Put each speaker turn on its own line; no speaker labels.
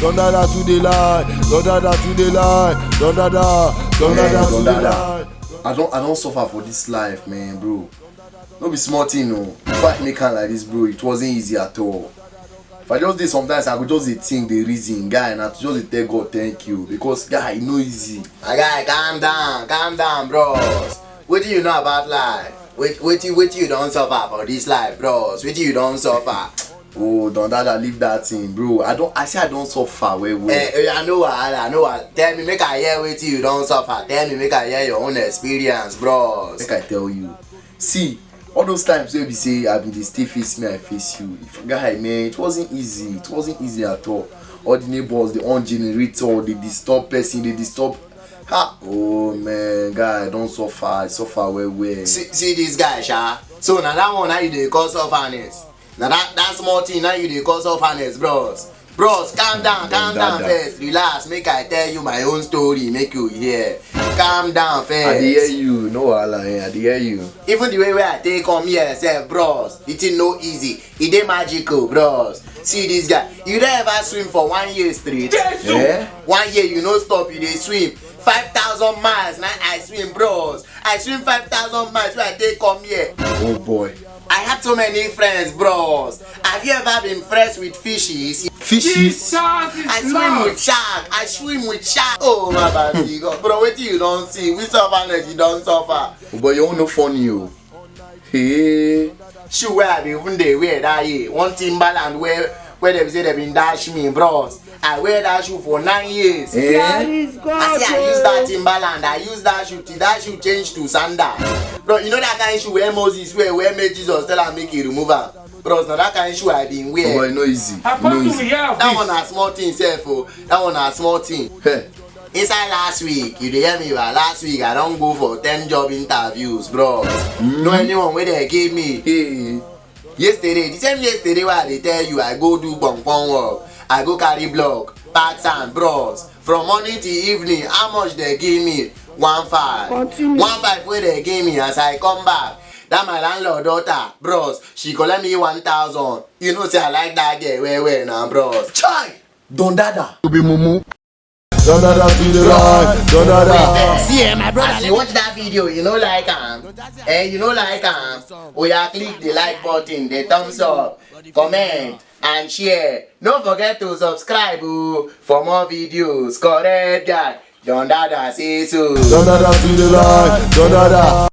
Don Dada to the line, Don Dada to the line, Don Dada to the line.
I don't suffer for this life, man, bro. No be small thing, no. If I make am like this, bro, it wasn't easy at all. If I just did sometimes, I could just think the reason, guy, and I just tell God thank you, because guy, it no easy.
Guy, calm down, bros. What do you know about life? What you don't suffer for this life, bros? What you don't suffer?
Oh, Don Dada, leave that thing, bro. I say I don't suffer well.
I know what. Tell me, make I hear what you don't suffer. Tell me, make I hear your own experience, bros.
Make I tell you. See, all those times where we say I been the stay face me, I face you. If guy, man, it wasn't easy. It wasn't easy at all. All the neighbors, the on generator, they disturb person, they disturb. Ha! Oh man, guy, don't suffer. I suffer well.
See this guy, sha. So now that one, now you dey cause sufferness. Now that small thing, now you dey cause sufferness, bros. Bros, calm down first. Relax, make I tell you my own story, make you hear. Calm down first.
I dey hear you, no wahala, I dey hear you.
Even the way where I take come here, sef, bros, it ain't no easy. It dey magical, bros. See this guy, you don't ever swim for 1 year straight?
Yeah?
1 year, you no stop, you dey swim. 5,000 miles, now I swim, bros. I swim 5,000 miles where I take come here.
Oh boy.
I have so many friends, bros. Have you ever been friends with fishes?
Fishes?
I swim with shark. Oh my bad, God. Bro, what you don't see? We suffer, you don't suffer.
But you no funny, you. Hey.
Shoe where I be even dey wear that year. One Timberland where they say they been dash me, bros. I wear that shoe for 9 years.
Eh?
I say I use that Timberland. I use that shoe till that shoe change to sandal. Bro, you know that kind of shoe where Moses wear, where made Jesus tell her make it remove her. Bros, now that kind of shoe I been wear.
Oh boy, no easy.
That one a small thing, self. That one a small thing.
Hey.
Inside last week, you dey hear me? Well, last week I don't go for 10 job interviews, bros. No anyone where they give me.
Hey.
Yesterday, the same yesterday where they tell you I go do bong work, I go carry block, packs and bros. From morning to evening, how much they give me? 1.5. 1.5 where they give me as I come back. That my landlord daughter, bros, she collect me 1,000. You know say I like that girl well now, bros.
Chai! Don Dada.
To be mumu. Don Dada to the line, Don Dada.
See, my brother, as you watch that video, you know like you know like oh yeah, click the like button, the thumbs up, comment and share. Don't forget to subscribe for more videos. Correct guy. Don Dada say so.
Don Dada to the line, Don Dada.